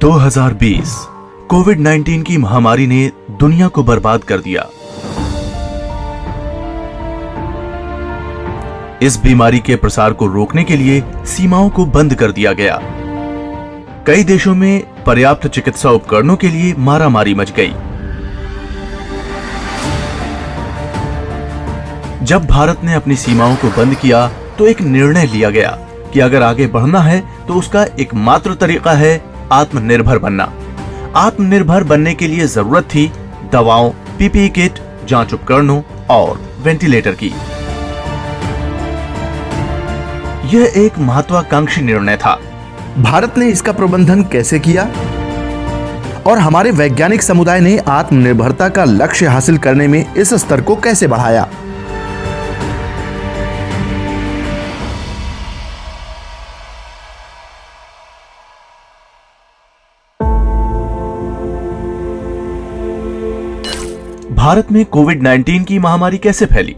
2020 कोविड-19 की महामारी ने दुनिया को बर्बाद कर दिया। इस बीमारी के प्रसार को रोकने के लिए सीमाओं को बंद कर दिया गया। कई देशों में पर्याप्त चिकित्सा उपकरणों के लिए मारामारी मच गई। जब भारत ने अपनी सीमाओं को बंद किया तो एक निर्णय लिया गया कि अगर आगे बढ़ना है तो उसका एकमात्र तरीका है आत्मनिर्भर बनना। आत्मनिर्भर बनने के लिए जरूरत थी दवाओं, पीपीई किट, जांच उपकरणों और वेंटिलेटर की। यह एक महत्वाकांक्षी निर्णय था। भारत ने इसका प्रबंधन कैसे किया और हमारे वैज्ञानिक समुदाय ने आत्मनिर्भरता का लक्ष्य हासिल करने में इस स्तर को कैसे बढ़ाया? भारत में कोविड-19 की महामारी कैसे फैली?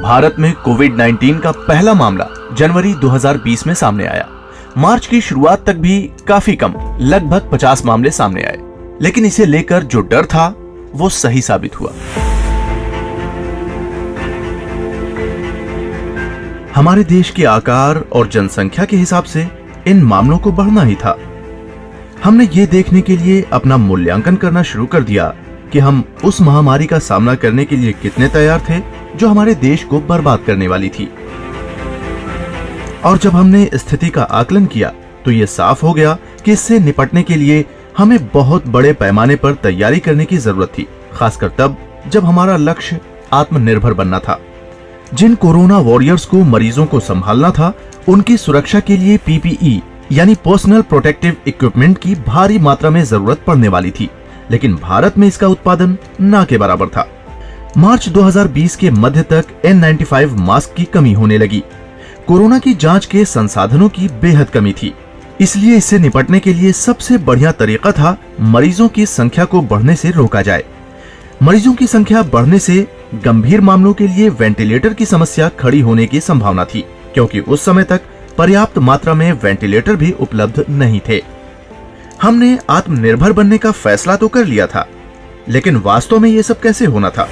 भारत में कोविड-19 का पहला मामला जनवरी 2020 में सामने आया। मार्च की शुरुआत तक भी काफी कम, लगभग 50 मामले सामने आए, लेकिन इसे लेकर जो डर था वो सही साबित हुआ। हमारे देश के आकार और जनसंख्या के हिसाब से इन मामलों को बढ़ना ही था। हमने ये देखने के लिए अपना मूल्यांकन करना शुरू कर दिया कि हम उस महामारी का सामना करने के लिए कितने तैयार थे जो हमारे देश को बर्बाद करने वाली थी। और जब हमने स्थिति का आकलन किया तो ये साफ हो गया कि इससे निपटने के लिए हमें बहुत बड़े पैमाने पर तैयारी करने की जरूरत थी, खासकर तब जब हमारा लक्ष्य आत्मनिर्भर बनना था। जिन कोरोना वॉरियर्स को मरीजों को संभालना था, उनकी सुरक्षा के लिए पीपीई यानी पर्सनल प्रोटेक्टिव इक्विपमेंट की भारी मात्रा में जरूरत पड़ने वाली थी, लेकिन भारत में इसका उत्पादन ना के बराबर था। मार्च 2020 के मध्य तक N95 मास्क की कमी होने लगी। कोरोना की जांच के संसाधनों की बेहद कमी थी, इसलिए इससे निपटने के लिए सबसे बढ़िया तरीका था मरीजों की संख्या को बढ़ने से रोका जाए। मरीजों की संख्या बढ़ने से गंभीर मामलों के लिए वेंटिलेटर की समस्या खड़ी होने की संभावना थी, क्योंकि उस समय तक पर्याप्त मात्रा में वेंटिलेटर भी उपलब्ध नहीं थे। हमने आत्मनिर्भर बनने का फैसला तो कर लिया था, लेकिन वास्तव में यह सब कैसे होना था?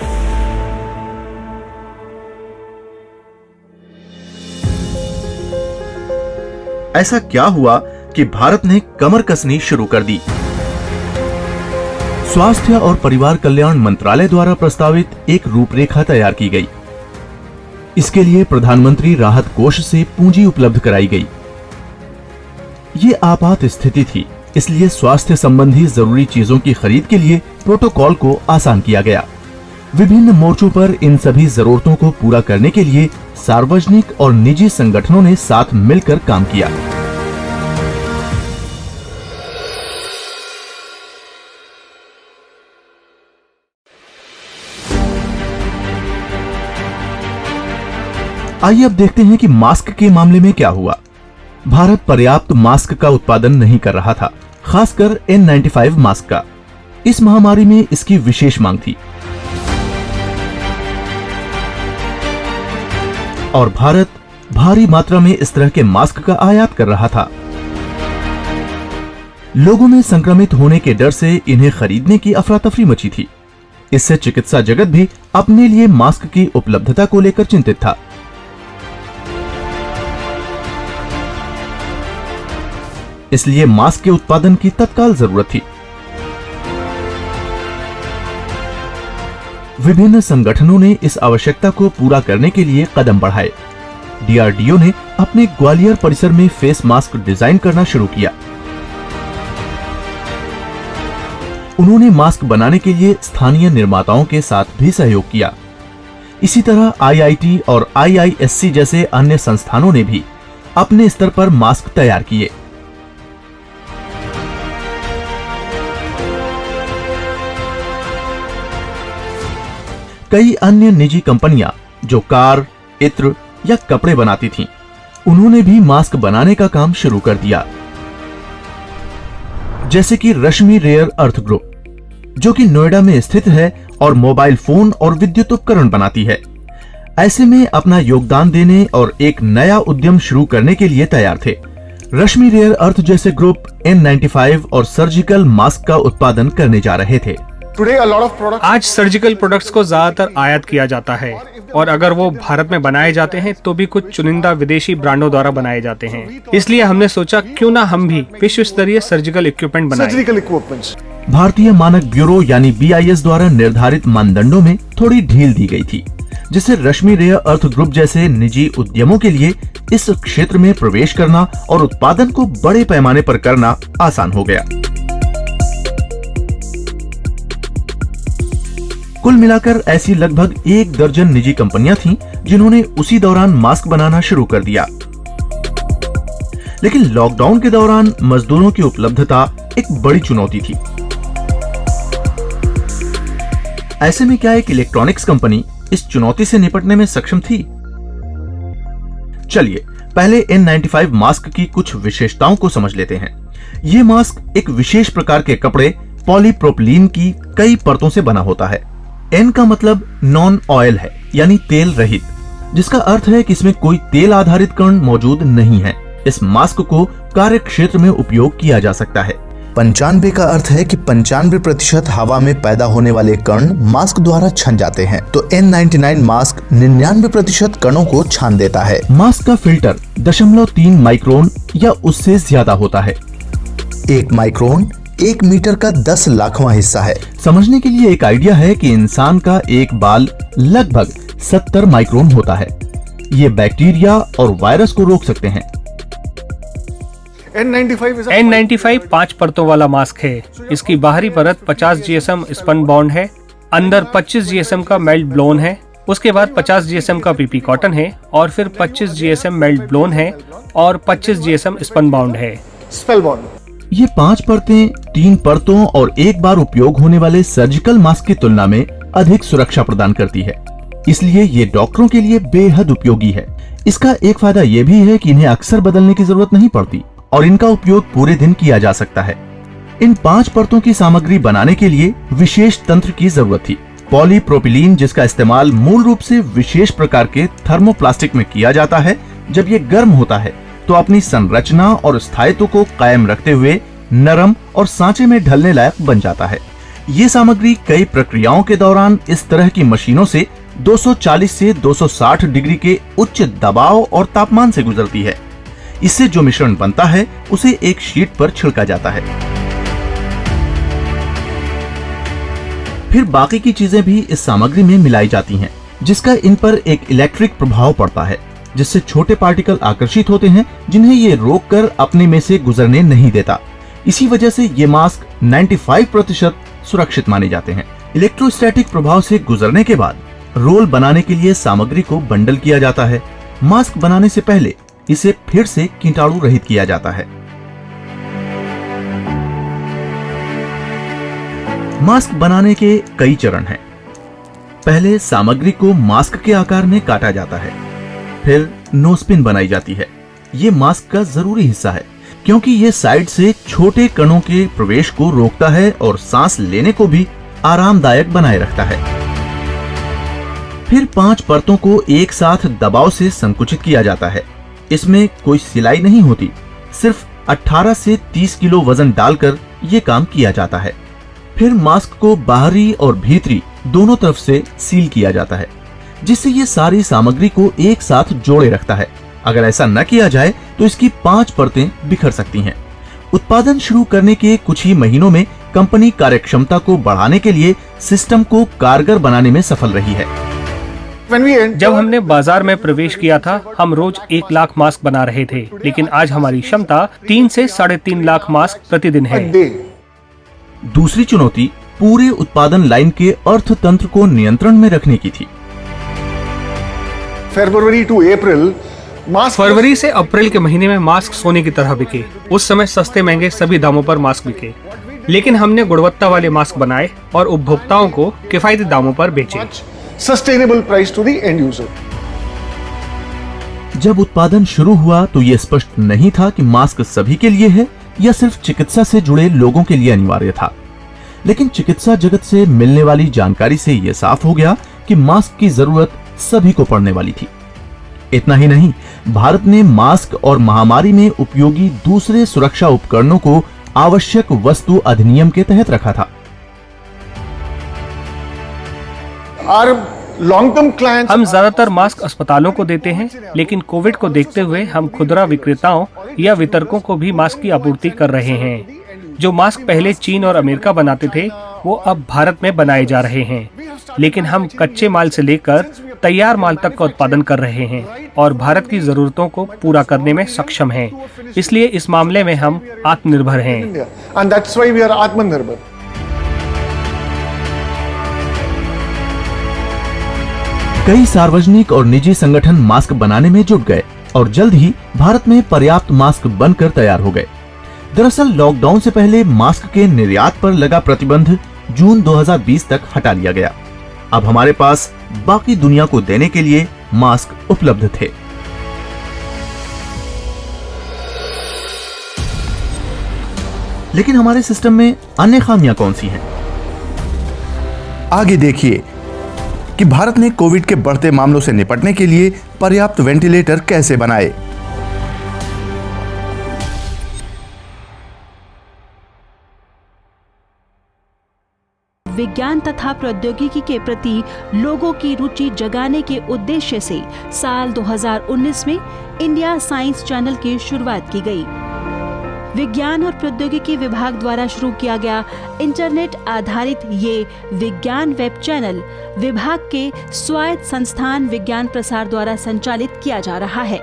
ऐसा क्या हुआ कि भारत ने कमर कसनी शुरू कर दी? स्वास्थ्य और परिवार कल्याण मंत्रालय द्वारा प्रस्तावित एक रूपरेखा तैयार की गई। इसके लिए प्रधानमंत्री राहत कोष से पूंजी उपलब्ध कराई गई। ये आपात स्थिति थी, इसलिए स्वास्थ्य संबंधी जरूरी चीजों की खरीद के लिए प्रोटोकॉल को आसान किया गया। विभिन्न मोर्चों पर इन सभी जरूरतों को पूरा करने के लिए सार्वजनिक और निजी संगठनों ने साथ मिलकर काम किया। आइए अब देखते हैं कि मास्क के मामले में क्या हुआ। भारत पर्याप्त मास्क का उत्पादन नहीं कर रहा था, खासकर N95 मास्क का। इस महामारी में इसकी विशेष मांग थी और भारत भारी मात्रा में इस तरह के मास्क का आयात कर रहा था। लोगों में संक्रमित होने के डर से इन्हें खरीदने की अफरा तफरी मची थी। इससे चिकित्सा जगत भी अपने लिए मास्क की उपलब्धता को लेकर चिंतित था। इसलिए मास्क के उत्पादन की तत्काल जरूरत थी। विभिन्न संगठनों ने इस आवश्यकता को पूरा करने के लिए कदम बढ़ाए। डीआरडीओ ने अपने ग्वालियर परिसर में फेस मास्क डिजाइन करना शुरू किया। उन्होंने मास्क बनाने के लिए स्थानीय निर्माताओं के साथ भी सहयोग किया। इसी तरह आईआईटी और आईआईएससी जैसे अन्य संस्थानों ने भी अपने स्तर पर मास्क तैयार किए। कई अन्य निजी कंपनियां जो कार, इत्र या कपड़े बनाती थीं, उन्होंने भी मास्क बनाने का काम शुरू कर दिया। जैसे कि रश्मि रेयर अर्थ ग्रुप, जो कि नोएडा में स्थित है और मोबाइल फोन और विद्युत उपकरण बनाती है। ऐसे में अपना योगदान देने और एक नया उद्यम शुरू करने के लिए तैयार थे। रश्मि रेयर अर्थ जैसे ग्रुप N95 और सर्जिकल मास्क का उत्पादन करने जा रहे थे। आज सर्जिकल प्रोडक्ट्स को ज्यादातर आयात किया जाता है और अगर वो भारत में बनाए जाते हैं तो भी कुछ चुनिंदा विदेशी ब्रांडों द्वारा बनाए जाते हैं। इसलिए हमने सोचा क्यों ना हम भी विश्व स्तरीय सर्जिकल इक्विपमेंट बनाएं। भारतीय मानक ब्यूरो यानी BIS द्वारा निर्धारित मानदंडों में थोड़ी ढील दी गई थी, जिससे रश्मि रेयर अर्थ ग्रुप जैसे निजी उद्यमों के लिए इस क्षेत्र में प्रवेश करना और उत्पादन को बड़े पैमाने पर करना आसान हो गया। कुल मिलाकर ऐसी लगभग 1 दर्जन निजी कंपनियां थीं, जिन्होंने उसी दौरान मास्क बनाना शुरू कर दिया। लेकिन लॉकडाउन के दौरान मजदूरों की उपलब्धता एक बड़ी चुनौती थी। ऐसे में क्या एक इलेक्ट्रॉनिक्स कंपनी इस चुनौती से निपटने में सक्षम थी? चलिए पहले N95 मास्क की कुछ विशेषताओं को समझ लेते हैं। ये मास्क एक विशेष प्रकार के कपड़े पॉलीप्रोपिलीन की कई परतों से बना होता है। N का मतलब नॉन ऑयल है, यानी तेल रहित, जिसका अर्थ है कि इसमें कोई तेल आधारित कण मौजूद नहीं है। इस मास्क को कार्य क्षेत्र में उपयोग किया जा सकता है। 95 का अर्थ है कि 95% हवा में पैदा होने वाले कण मास्क द्वारा छन जाते हैं, तो N99 मास्क 99% कणों को छान देता है। मास्क का फिल्टर 0.3 माइक्रोन या उससे ज्यादा होता है। 1 माइक्रोन 1 मीटर का 10 लाखवां हिस्सा है। समझने के लिए एक आइडिया है कि इंसान का एक बाल लगभग 70 माइक्रोन होता है। ये बैक्टीरिया और वायरस को रोक सकते हैं। N95 5 परतों वाला मास्क है। इसकी बाहरी परत 50 GSM स्पन बॉन्ड है, अंदर 25 GSM का मेल्ट ब्लोन है, उसके बाद 50 GSM का PP कॉटन है और फिर 25 GSM मेल्ट ब्लोन है और 25 GSM स्पन बॉन्ड है। ये 5 परतें 3 परतों और एक बार उपयोग होने वाले सर्जिकल मास्क की तुलना में अधिक सुरक्षा प्रदान करती है, इसलिए ये डॉक्टरों के लिए बेहद उपयोगी है। इसका एक फायदा ये भी है कि इन्हें अक्सर बदलने की जरूरत नहीं पड़ती और इनका उपयोग पूरे दिन किया जा सकता है। इन 5 परतों की सामग्री बनाने के लिए विशेष तंत्र की जरूरत थी। पॉलीप्रोपिलीन, जिसका इस्तेमाल मूल रूप से विशेष प्रकार के थर्मोप्लास्टिक में किया जाता है, जब ये गर्म होता है तो अपनी संरचना और स्थायित्व को कायम रखते हुए नरम और सांचे में ढलने लायक बन जाता है। ये सामग्री कई प्रक्रियाओं के दौरान इस तरह की मशीनों से 240 से 260 डिग्री के उच्च दबाव और तापमान से गुजरती है। इससे जो मिश्रण बनता है उसे एक शीट पर छिड़का जाता है। फिर बाकी की चीजें भी इस सामग्री में मिलाई जाती हैं, जिसका इन पर एक इलेक्ट्रिक प्रभाव पड़ता है, जिससे छोटे पार्टिकल आकर्षित होते हैं, जिन्हें ये रोककर अपने में से गुजरने नहीं देता। इसी वजह से ये मास्क 95% सुरक्षित माने जाते हैं। इलेक्ट्रोस्टैटिक प्रभाव से गुजरने के बाद रोल बनाने के लिए सामग्री को बंडल किया जाता है। मास्क बनाने से पहले इसे फिर से कीटाणु रहित किया जाता है। मास्क बनाने के कई चरण हैं। पहले सामग्री को मास्क के आकार में काटा जाता है, फिर नोजपिन बनाई जाती है। ये मास्क का जरूरी हिस्सा है, क्योंकि ये साइड से छोटे कणों के प्रवेश को रोकता है और सांस लेने को भी आरामदायक बनाए रखता है। फिर 5 परतों को एक साथ दबाव से संकुचित किया जाता है। इसमें कोई सिलाई नहीं होती, सिर्फ 18 से 30 किलो वजन डालकर ये काम किया जाता है। फिर मास्क को बाहरी और भीतरी दोनों तरफ से सील किया जाता है, जिससे ये सारी सामग्री को एक साथ जोड़े रखता है। अगर ऐसा न किया जाए तो इसकी 5 परतें बिखर सकती हैं। उत्पादन शुरू करने के कुछ ही महीनों में कंपनी कार्यक्षमता को बढ़ाने के लिए सिस्टम को कारगर बनाने में सफल रही है। जब हमने बाजार में प्रवेश किया था, हम रोज 1 लाख मास्क बना रहे थे, लेकिन आज हमारी क्षमता 3 से 3.5 लाख मास्क प्रतिदिन है। दूसरी चुनौती पूरे उत्पादन लाइन के अर्थतंत्र को नियंत्रण में रखने की थी। फरवरी से अप्रैल के महीने में मास्क सोने की तरह बिके। उस समय सस्ते महंगे सभी दामों पर मास्क बिके, लेकिन हमने गुणवत्ता वाले मास्क बनाए और उपभोक्ताओं को किफायती दामों पर बेचे। Sustainable price to the end user. जब उत्पादन शुरू हुआ तो ये स्पष्ट नहीं था कि मास्क सभी के लिए है या सिर्फ चिकित्सा से जुड़े लोगों के लिए अनिवार्य था। लेकिन चिकित्सा जगत से मिलने वाली जानकारी से यह साफ हो गया कि मास्क की जरूरत सभी को पड़ने वाली थी। इतना ही नहीं, भारत ने मास्क और महामारी में उपयोगी दूसरे सुरक्षा उपकरणों को आवश्यक वस्तु अधिनियम के तहत रखा था। Our long-term clients. हम ज्यादातर मास्क अस्पतालों को देते हैं, लेकिन कोविड को देखते हुए हम खुदरा विक्रेताओं या वितरकों को भी मास्क की आपूर्ति कर रहे हैं। जो मास्क पहले चीन और अमेरिका बनाते थे, वो अब भारत में बनाए जा रहे हैं, लेकिन हम कच्चे माल से लेकर तैयार माल तक का उत्पादन कर रहे हैं और भारत की जरूरतों को पूरा करने में सक्षम हैं। इसलिए इस मामले में हम आत्मनिर्भर हैं। And that's why we are Atmanirbhar. कई सार्वजनिक और निजी संगठन मास्क बनाने में जुट गए और जल्द ही भारत में पर्याप्त मास्क बनकर तैयार हो गए। दरअसल लॉकडाउन से पहले मास्क के निर्यात पर लगा प्रतिबंध जून 2020 तक हटा लिया गया। अब हमारे पास बाकी दुनिया को देने के लिए मास्क उपलब्ध थे। लेकिन हमारे सिस्टम में अन्य खामियां कौन सी हैं? आगे देखिए कि भारत ने कोविड के बढ़ते मामलों से निपटने के लिए पर्याप्त वेंटिलेटर कैसे बनाए। विज्ञान तथा प्रौद्योगिकी के प्रति लोगों की रुचि जगाने के उद्देश्य से साल 2019 में इंडिया साइंस चैनल की शुरुआत की गई। विज्ञान और प्रौद्योगिकी विभाग द्वारा शुरू किया गया इंटरनेट आधारित ये विज्ञान वेब चैनल विभाग के स्वायत्त संस्थान विज्ञान प्रसार द्वारा संचालित किया जा रहा है।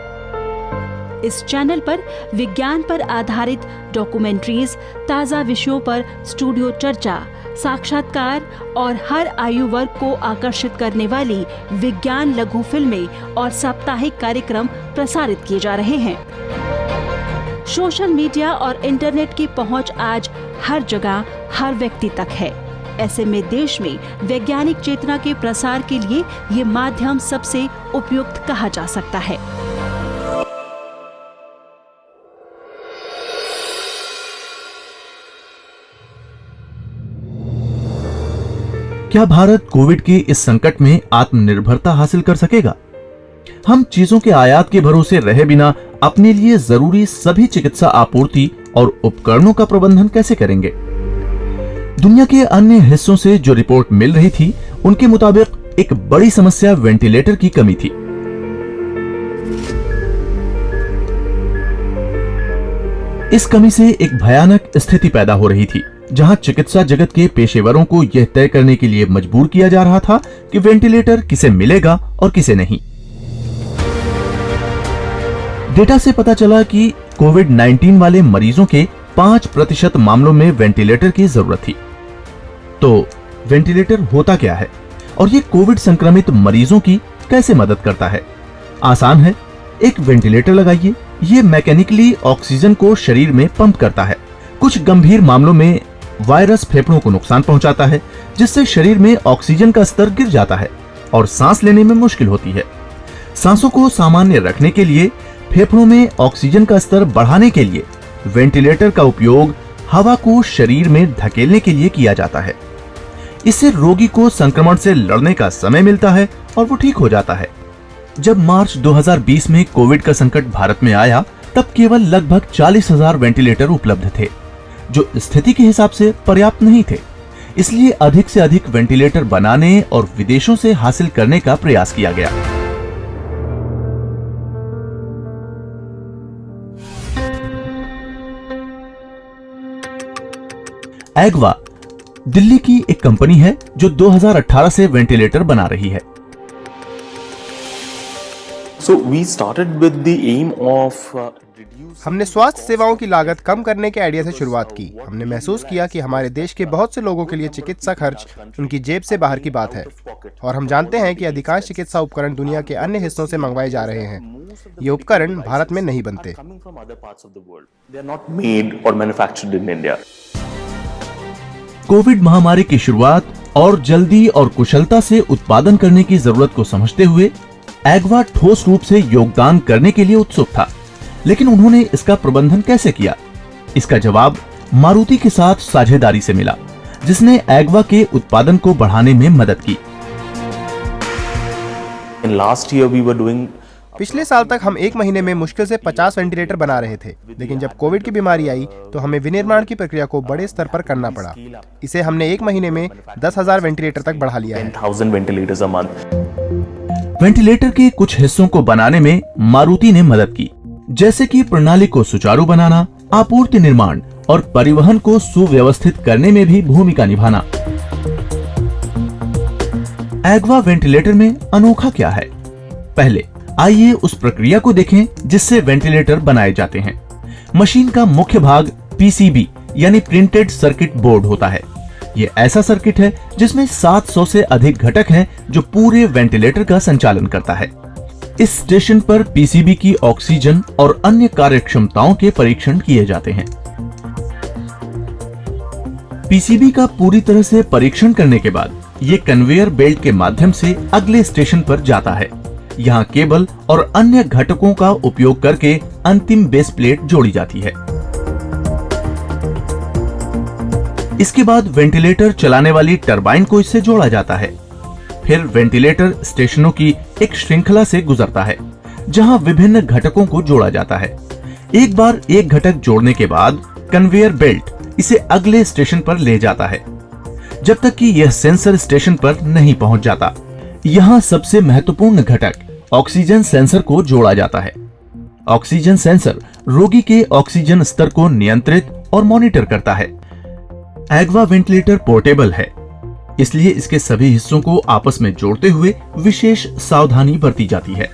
इस चैनल पर विज्ञान पर आधारित डॉक्यूमेंट्रीज, ताजा विषयों पर स्टूडियो चर्चा, साक्षात्कार और हर आयु वर्ग को आकर्षित करने वाली विज्ञान लघु फिल्में और साप्ताहिक कार्यक्रम प्रसारित किए जा रहे हैं। सोशल मीडिया और इंटरनेट की पहुंच आज हर जगह, हर व्यक्ति तक है। ऐसे में देश में वैज्ञानिक चेतना के प्रसार के लिए ये माध्यम सबसे उपयुक्त कहा जा सकता है। क्या भारत कोविड के इस संकट में आत्मनिर्भरता हासिल कर सकेगा? हम चीजों के आयात के भरोसे रहे बिना अपने लिए जरूरी सभी चिकित्सा आपूर्ति और उपकरणों का प्रबंधन कैसे करेंगे? दुनिया के अन्य हिस्सों से जो रिपोर्ट मिल रही थी, उनके मुताबिक एक बड़ी समस्या वेंटिलेटर की कमी थी। इस कमी से एक भयानक स्थिति पैदा हो रही थी, जहां चिकित्सा जगत के पेशेवरों को यह तय करने के लिए मजबूर किया जा रहा था कि वेंटिलेटर किसे मिलेगा और किसे नहीं। डेटा से पता चला कि कोविड-19 वाले मरीजों के 5% मामलों में वेंटिलेटर की जरूरत थी। तो वेंटिलेटर होता क्या है और ये कोविड संक्रमित मरीजों की कैसे मदद करता है? आसान है, एक वेंटिलेटर लगाइए। ये मैकेनिकली ऑक्सीजन को शरीर में पंप करता है। कुछ गंभीर मामलों में वायरस फेफड़ों को नुकसान पहुंचाता है, जिससे शरीर में ऑक्सीजन का स्तर गिर जाता है और सांस लेने में मुश्किल होती है। सांसों को सामान्य रखने के लिए, फेफड़ों में ऑक्सीजन का स्तर बढ़ाने के लिए वेंटिलेटर का उपयोग हवा को शरीर में धकेलने के लिए किया जाता है। इससे रोगी को संक्रमण से लड़ने का समय मिलता है और वो ठीक हो जाता है। जब मार्च 2020 में कोविड का संकट भारत में आया, तब केवल लगभग 40,000 वेंटिलेटर उपलब्ध थे, जो स्थिति के हिसाब से पर्याप्त नहीं थे। इसलिए अधिक से अधिक वेंटिलेटर बनाने और विदेशों से हासिल करने का प्रयास किया गया। एग्वा दिल्ली की एक कंपनी है जो 2018 से वेंटिलेटर बना रही है। हमने स्वास्थ्य सेवाओं की लागत कम करने के आइडिया से शुरुआत की। हमने महसूस किया कि हमारे देश के बहुत से लोगों के लिए चिकित्सा खर्च उनकी जेब से बाहर की बात है, और हम जानते हैं कि अधिकांश चिकित्सा उपकरण दुनिया के अन्य हिस्सों से मंगवाए जा रहे हैं। ये उपकरण भारत में नहीं बनते। कोविड महामारी की शुरुआत और जल्दी और कुशलता से उत्पादन करने की जरूरत को समझते हुए एग्वा ठोस रूप से योगदान करने के लिए उत्सुक था, लेकिन उन्होंने इसका प्रबंधन कैसे किया? इसका जवाब मारुति के साथ साझेदारी से मिला, जिसने एग्वा के उत्पादन को बढ़ाने में मदद की। पिछले साल तक हम एक महीने में मुश्किल से 50 वेंटिलेटर बना रहे थे, लेकिन जब कोविड की बीमारी आई तो हमें विनिर्माण की प्रक्रिया को बड़े स्तर पर करना पड़ा। इसे हमने एक महीने में 10,000 वेंटिलेटर तक बढ़ा लिया है। 10,000 ventilators a month. वेंटिलेटर के कुछ हिस्सों को बनाने में मारुति ने मदद की, जैसे कि प्रणाली को सुचारू बनाना, आपूर्ति निर्माण और परिवहन को सुव्यवस्थित करने में भी भूमिका निभाना। एग्वा वेंटिलेटर में अनोखा क्या है? पहले आइए उस प्रक्रिया को देखें जिससे वेंटिलेटर बनाए जाते हैं। मशीन का मुख्य भाग पीसीबी यानी प्रिंटेड सर्किट बोर्ड होता है। ये ऐसा सर्किट है जिसमें 700 से अधिक घटक हैं जो पूरे वेंटिलेटर का संचालन करता है। इस स्टेशन पर पीसीबी की ऑक्सीजन और अन्य कार्यक्षमताओं के परीक्षण किए जाते हैं। पीसीबी का पूरी तरह से परीक्षण करने के बाद ये कन्वेयर बेल्ट के माध्यम से अगले स्टेशन पर जाता है। यहाँ केबल और अन्य घटकों का उपयोग करके अंतिम बेस प्लेट जोड़ी जाती है। इसके बाद वेंटिलेटर चलाने वाली टरबाइन को इससे जोड़ा जाता है। फिर वेंटिलेटर स्टेशनों की एक श्रृंखला से गुजरता है, जहां विभिन्न घटकों को जोड़ा जाता है। एक बार एक घटक जोड़ने के बाद कन्वेयर बेल्ट इसे अगले स्टेशन पर ले जाता है, जब तक कि यह सेंसर स्टेशन पर नहीं पहुंच जाता। यहाँ सबसे महत्वपूर्ण घटक ऑक्सीजन सेंसर को जोड़ा जाता है। ऑक्सीजन सेंसर रोगी के ऑक्सीजन स्तर को नियंत्रित और मॉनिटर करता है। एग्वा वेंटिलेटर पोर्टेबल है, इसलिए इसके सभी हिस्सों को आपस में जोड़ते हुए विशेष सावधानी बरती जाती है।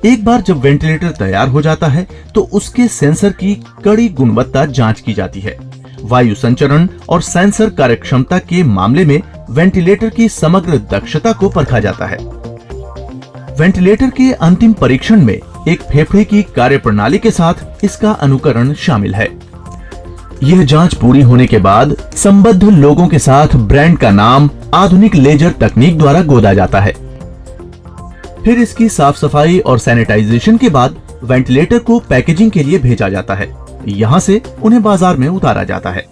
एक बार जब वेंटिलेटर तैयार हो जाता है तो उसके सेंसर की कड़ी गुणवत्ता जांच की जाती है। वायु संचरण और सेंसर कार्यक्षमता के मामले में वेंटिलेटर की समग्र दक्षता को परखा जाता है। वेंटिलेटर के अंतिम परीक्षण में एक फेफड़े की कार्यप्रणाली के साथ इसका अनुकरण शामिल है। यह जांच पूरी होने के बाद संबद्ध लोगों के साथ ब्रांड का नाम आधुनिक लेजर तकनीक द्वारा गोदा जाता है। फिर इसकी साफ सफाई और सैनिटाइजेशन के बाद वेंटिलेटर को पैकेजिंग के लिए भेजा जाता है। यहाँ से उन्हें बाजार में उतारा जाता है।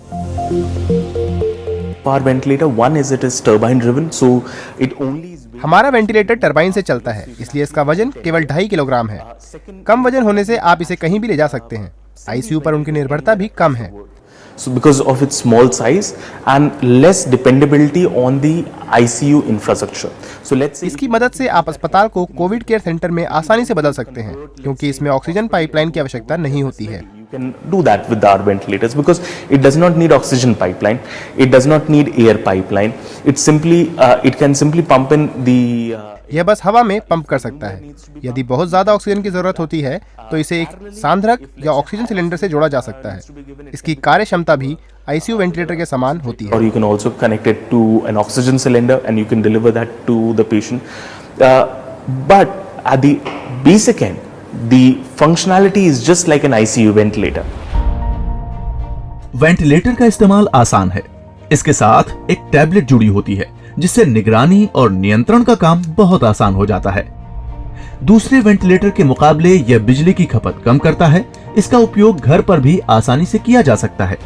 Our ventilator, one is it is turbine driven, so it only is हमारा वेंटिलेटर टरबाइन से चलता है, इसलिए इसका वजन केवल 2.5 किलोग्राम है। कम वजन होने से आप इसे कहीं भी ले जा सकते हैं। आईसीयू पर उनकी निर्भरता भी कम है। so because of its small size and less dependability on the ICU infrastructure. So let's say इसकी मदद से आप अस्पताल को कोविड केयर सेंटर में आसानी से बदल सकते हैं, क्योंकि इसमें ऑक्सीजन पाइपलाइन की आवश्यकता नहीं होती है। you can do that with our ventilators because it does not need oxygen pipeline, it does not need air pipeline, it can simply pump in the यह बस हवा में पंप कर सकता है। यदि बहुत ज्यादा ऑक्सीजन की जरूरत होती है तो इसे एक सांद्रक या ऑक्सीजन सिलेंडर से जोड़ा जा सकता है। इसकी कार्य क्षमता भी आईसीयू वेंटिलेटर के समान होती है। or you can also connect it to an oxygen cylinder and you can deliver that to the patient. But at the basic end, the functionality is just like an ICU ventilator. Ventilator का इस्तेमाल आसान है। इसके साथ एक tablet जुड़ी होती है, जिससे निगरानी और नियंत्रण का काम बहुत आसान हो जाता है। दूसरे वेंटिलेटर के मुकाबले यह बिजली की खपत कम करता है। इसका उपयोग घर पर भी आसानी से किया जा सकता है।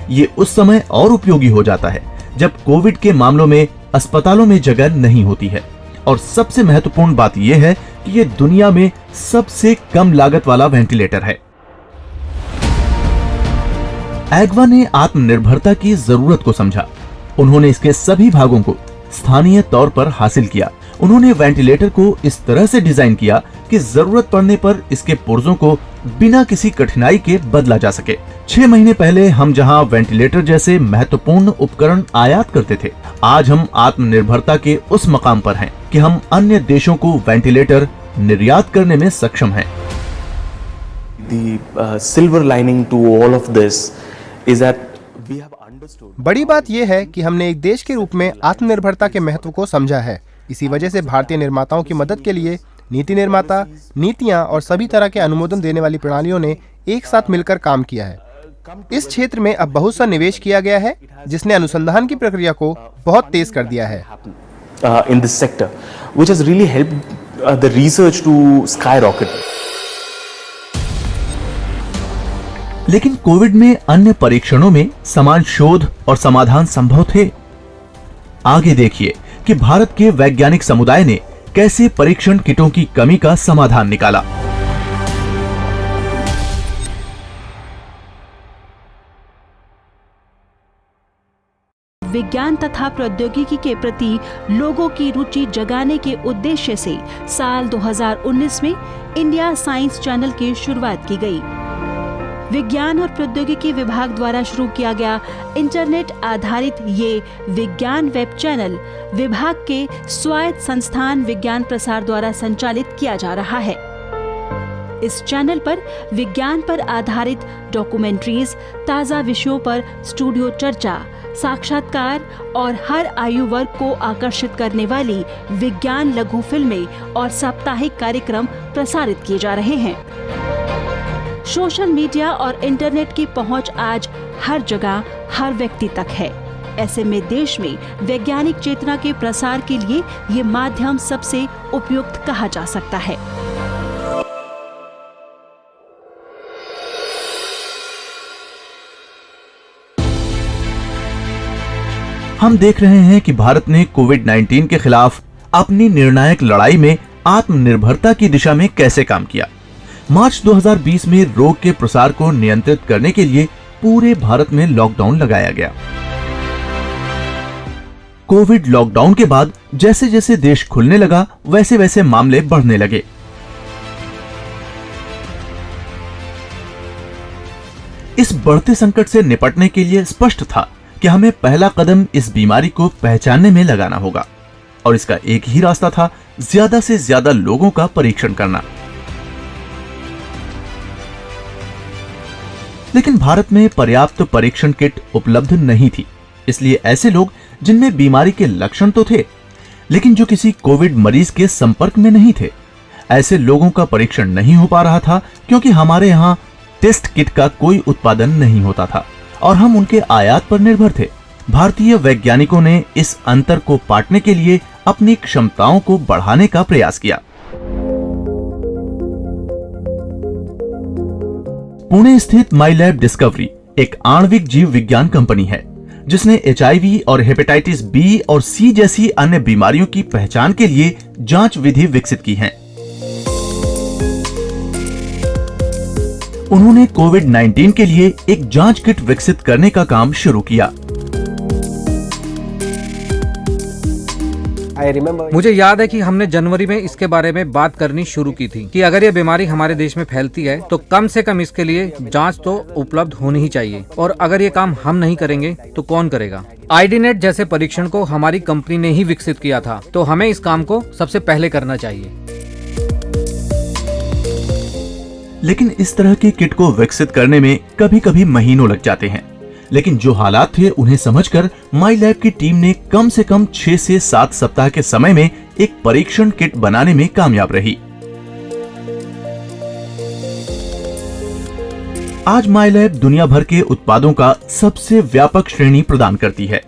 ये उस समय और उपयोगी हो जाता है जब कोविड के मामलों में अस्पतालों में जगह नहीं होती है। और सबसे महत्वपूर्ण बात यह है कि यह दुनिया में सबसे कम लागत वाला वेंटिलेटर है। एग्वा ने आत्मनिर्भरता की जरूरत को समझा। उन्होंने इसके सभी भागों को स्थानीय तौर पर हासिल किया। उन्होंने वेंटिलेटर को इस तरह से डिजाइन किया कि जरूरत पड़ने पर इसके पुर्जों को बिना किसी कठिनाई के बदला जा सके। 6 महीने पहले हम जहां वेंटिलेटर जैसे महत्वपूर्ण उपकरण आयात करते थे, आज हम आत्मनिर्भरता के उस मकाम पर हैं कि हम अन्य देशों को वेंटिलेटर निर्यात करने में सक्षम हैं। The silver lining to all of this is that we have understood. बड़ी बात यह है कि हमने एक देश के रूप में आत्मनिर्भरता के महत्व को समझा है। इसी वजह से भारतीय निर्माताओं की मदद के लिए नीति निर्माता, नीतियां और सभी तरह के अनुमोदन देने वाली प्रणालियों ने एक साथ मिलकर काम किया है। इस क्षेत्र में अब बहुत सा निवेश किया गया है, जिसने अनुसंधान की प्रक्रिया को बहुत तेज कर दिया है। In this sector, which has really helped the research to skyrocket. लेकिन कोविड में अन्य परीक्षणों में समान शोध और समाधान संभव थे। आगे देखिए कि भारत के वैज्ञानिक समुदाय ने कैसे परीक्षण किटों की कमी का समाधान निकाला। विज्ञान तथा प्रौद्योगिकी के प्रति लोगों की रुचि जगाने के उद्देश्य से साल 2019 में इंडिया साइंस चैनल की शुरुआत की गई। विज्ञान और प्रौद्योगिकी विभाग द्वारा शुरू किया गया इंटरनेट आधारित ये विज्ञान वेब चैनल विभाग के स्वायत्त संस्थान विज्ञान प्रसार द्वारा संचालित किया जा रहा है। इस चैनल पर विज्ञान पर आधारित डॉक्यूमेंट्रीज, ताज़ा विषयों पर स्टूडियो चर्चा, साक्षात्कार और हर आयु वर्ग को आकर्षित करने वाली विज्ञान लघु फिल्में और साप्ताहिक कार्यक्रम प्रसारित किए जा रहे हैं। सोशल मीडिया और इंटरनेट की पहुंच आज हर जगह, हर व्यक्ति तक है। ऐसे में देश में वैज्ञानिक चेतना के प्रसार के लिए ये माध्यम सबसे उपयुक्त कहा जा सकता है। हम देख रहे हैं कि भारत ने कोविड-19 के खिलाफ अपनी निर्णायक लड़ाई में आत्मनिर्भरता की दिशा में कैसे काम किया। मार्च 2020 में रोग के प्रसार को नियंत्रित करने के लिए पूरे भारत में लॉकडाउन लगाया गया। कोविड लॉकडाउन के बाद जैसे जैसे देश खुलने लगा, वैसे वैसे मामले बढ़ने लगे। इस बढ़ते संकट से निपटने के लिए स्पष्ट था कि हमें पहला कदम इस बीमारी को पहचानने में लगाना होगा और इसका एक ही रास्ता था, ज्यादा से ज्यादा लोगों का परीक्षण करना। लेकिन भारत में पर्याप्त परीक्षण किट उपलब्ध नहीं थी, इसलिए ऐसे लोग जिनमें बीमारी के लक्षण तो थे लेकिन जो किसी कोविड मरीज के संपर्क में नहीं थे, ऐसे लोगों का परीक्षण नहीं हो पा रहा था क्योंकि हमारे यहाँ टेस्ट किट का कोई उत्पादन नहीं होता था और हम उनके आयात पर निर्भर थे। भारतीय वैज्ञानिकों ने इस अंतर को पाटने के लिए अपनी क्षमताओं को बढ़ाने का प्रयास किया। पुणे स्थित माईलैब डिस्कवरी एक आणविक जीव विज्ञान कंपनी है जिसने HIV और हेपेटाइटिस B और C जैसी अन्य बीमारियों की पहचान के लिए जांच विधि विकसित की है। उन्होंने कोविड-19 के लिए एक जांच किट विकसित करने का काम शुरू किया। मुझे याद है कि हमने जनवरी में इसके बारे में बात करनी शुरू की थी कि अगर ये बीमारी हमारे देश में फैलती है तो कम से कम इसके लिए जांच तो उपलब्ध होनी ही चाहिए और अगर ये काम हम नहीं करेंगे तो कौन करेगा। आईडीनेट जैसे परीक्षण को हमारी कंपनी ने ही विकसित किया था तो हमें इस काम को सबसे पहले करना चाहिए। लेकिन इस तरह की किट को विकसित करने में कभी कभी महीनों लग जाते हैं, लेकिन जो हालात थे उन्हें समझकर माईलैब की टीम ने कम से कम 6 से 7 सप्ताह के समय में एक परीक्षण किट बनाने में कामयाब रही। आज माईलैब दुनिया भर के उत्पादों का सबसे व्यापक श्रेणी प्रदान करती है।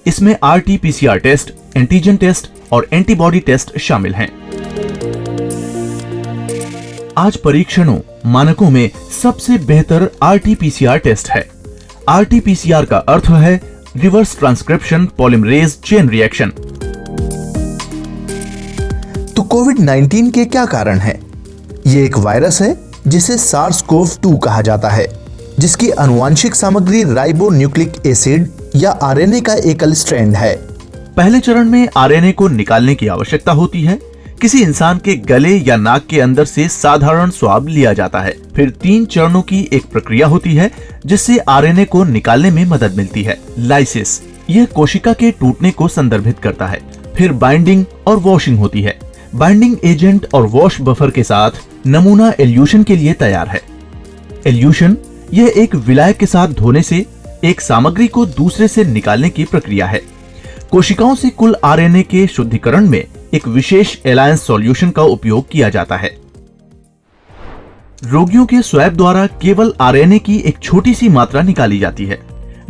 इसमें RT-PCR टेस्ट, एंटीजन टेस्ट और एंटीबॉडी टेस्ट शामिल हैं। आज परीक्षणों मानकों में सबसे बेहतर RT-PCR टेस्ट है। RT-PCR का अर्थ है reverse transcription polymerase chain reaction. तो कोविड-19 के क्या कारण है? ये एक वायरस है जिसे SARS-CoV-2 कहा जाता है, जिसकी आनुवंशिक सामग्री राइबो न्यूक्लिक एसिड या RNA का एकल स्ट्रैंड है। पहले चरण में RNA को निकालने की आवश्यकता होती है। किसी इंसान के गले या नाक के अंदर से साधारण स्वाब लिया जाता है। फिर 3 चरणों की एक प्रक्रिया होती है जिससे RNA को निकालने में मदद मिलती है। लाइसिस, यह कोशिका के टूटने को संदर्भित करता है। फिर बाइंडिंग और वॉशिंग होती है। बाइंडिंग एजेंट और वॉश बफर के साथ नमूना एल्यूशन के लिए तैयार है। एल्यूशन यह एक विलायक के साथ धोने से एक सामग्री को दूसरे से निकालने की प्रक्रिया है। कोशिकाओं से कुल RNA के शुद्धिकरण में एक विशेष एलायंस सॉल्यूशन का उपयोग किया जाता है। रोगियों के स्वैब द्वारा केवल RNA की एक छोटी सी मात्रा निकाली जाती है,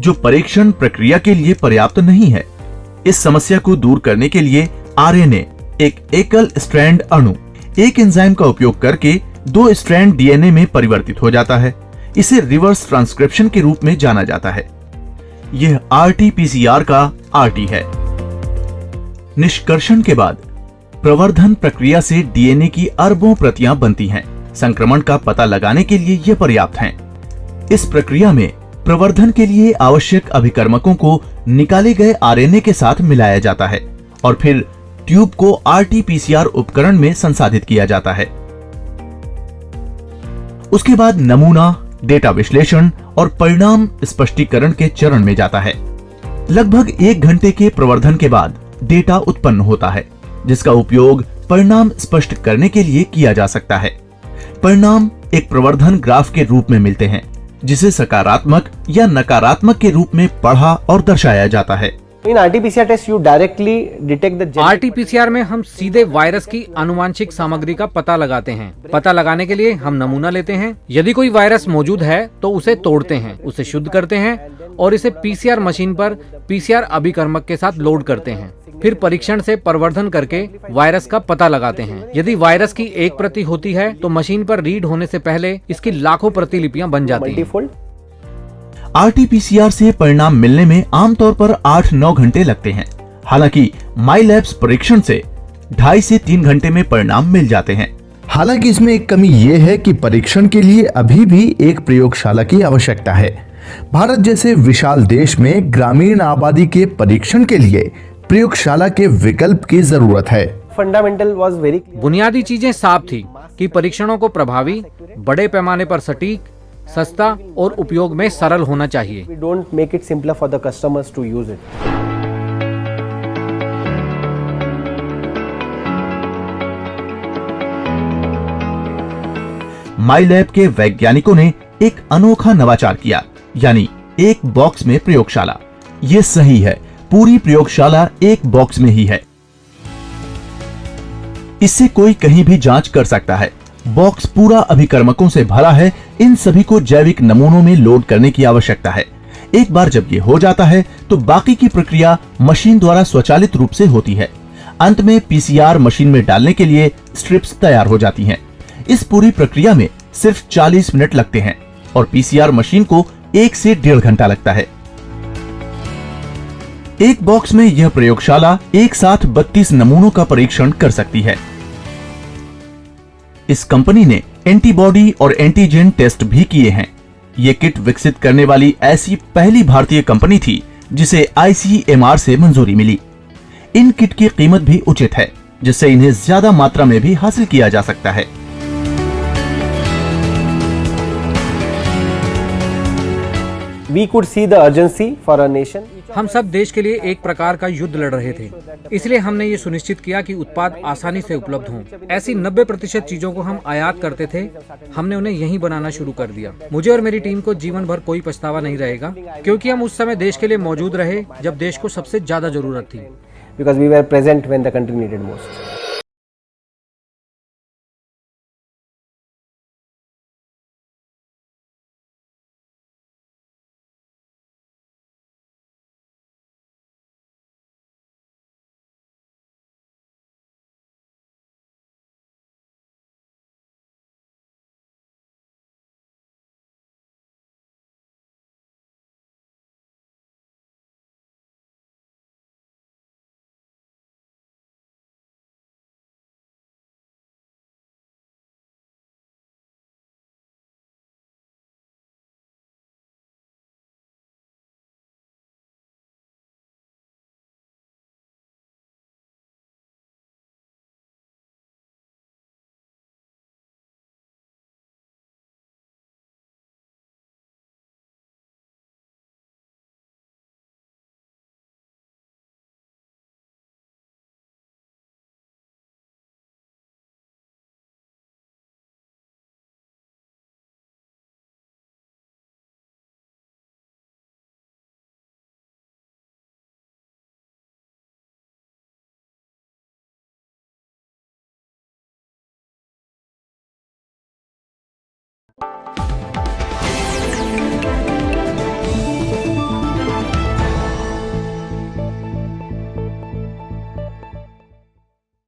जो परीक्षण प्रक्रिया के लिए पर्याप्त नहीं है। इस समस्या को दूर करने के लिए RNA, एक एकल स्ट्रैंड अणु, एक एंजाइम का उपयोग करके 2 स्ट्रैंड DNA में परिवर्तित हो जाता है। इसे रिवर्स ट्रांसक्रिप्शन के रूप में जाना जाता है। यह RT-PCR का RT है। निष्कर्षण के बाद प्रवर्धन प्रक्रिया से डीएनए की अरबों प्रतियां बनती हैं। संक्रमण का पता लगाने के लिए ये पर्याप्त हैं। इस प्रक्रिया में प्रवर्धन के लिए आवश्यक अभिकर्मकों को निकाले गए आरएनए के साथ मिलाया जाता है और फिर ट्यूब को आरटी-पीसीआर उपकरण में संसाधित किया जाता है। उसके बाद नमूना, डेटा विश्लेषण और परिणाम स्पष्टीकरण के चरण में जाता है। लगभग 1 घंटे के प्रवर्धन के बाद डेटा उत्पन्न होता है, जिसका उपयोग परिणाम स्पष्ट करने के लिए किया जा सकता है। परिणाम एक प्रवर्धन ग्राफ के रूप में मिलते हैं, जिसे सकारात्मक या नकारात्मक के रूप में पढ़ा और दर्शाया जाता है। In RT-PCR test, you directly detect the genetic RT-PCR में हम सीधे वायरस की आनुवांशिक सामग्री का पता लगाते हैं। पता लगाने के लिए हम नमूना लेते हैं। यदि कोई वायरस मौजूद है तो उसे तोड़ते हैं, उसे शुद्ध करते हैं और इसे पीसीआर मशीन पर पीसीआर अभिकर्मक के साथ लोड करते हैं। फिर परीक्षण से प्रवर्धन करके वायरस का पता लगाते हैं। यदि वायरस की एक प्रति होती है तो मशीन पर रीड होने से पहले इसकी लाखों प्रतिलिपियां बन जाती हैं। आरटी-पीसीआर से परिणाम मिलने में आमतौर पर 8-9 घंटे लगते हैं। हालांकि माइलैब्स परीक्षण से 2.5 से 3 घंटे में परिणाम मिल जाते हैं। हालांकि इसमें एक कमी ये है कि परीक्षण के लिए अभी भी एक प्रयोगशाला की आवश्यकता है। भारत जैसे विशाल देश में ग्रामीण आबादी के परीक्षण के लिए प्रयोगशाला के विकल्प की जरूरत है। fundamental was very बुनियादी चीजें साफ थी कि परीक्षणों को प्रभावी, बड़े पैमाने पर सटीक, सस्ता और उपयोग में सरल होना चाहिए। We don't make it simpler for the customers to use it. माइलैब के वैज्ञानिकों ने एक अनोखा नवाचार किया, यानी एक बॉक्स में प्रयोगशाला। ये सही है, पूरी प्रयोगशाला एक बॉक्स में ही है। इससे कोई कहीं भी जांच कर सकता है। बॉक्स पूरा अभिकर्मकों से भरा है। इन सभी को जैविक नमूनों में लोड करने की आवश्यकता है। एक बार जब ये हो जाता है तो बाकी की प्रक्रिया मशीन द्वारा स्वचालित रूप से होती है। अंत में पीसीआर मशीन में डालने के लिए स्ट्रिप्स तैयार हो जाती हैं। इस पूरी प्रक्रिया में सिर्फ 40 मिनट लगते हैं और पीसीआर मशीन को 1 से 1.5 घंटा लगता है। एक बॉक्स में यह प्रयोगशाला एक साथ 32 नमूनों का परीक्षण कर सकती है। इस कंपनी ने एंटीबॉडी और एंटीजन टेस्ट भी किए हैं। ये किट विकसित करने वाली ऐसी पहली भारतीय कंपनी थी जिसे आईसीएमआर से मंजूरी मिली। इन किट की कीमत भी उचित है, जिससे इन्हें ज्यादा मात्रा में भी हासिल किया जा सकता है। We could see the urgency for our nation. हम सब देश के लिए एक प्रकार का युद्ध लड़ रहे थे, इसलिए हमने ये सुनिश्चित किया कि उत्पाद आसानी से उपलब्ध हों। ऐसी 90% चीजों को हम आयात करते थे, हमने उन्हें यहीं बनाना शुरू कर दिया। मुझे और मेरी टीम को जीवन भर कोई पछतावा नहीं रहेगा, क्योंकि हम उस समय देश के लिए मौजूद रहे जब देश को सबसे ज्यादा जरूरत थी। Because we were present when the country needed most.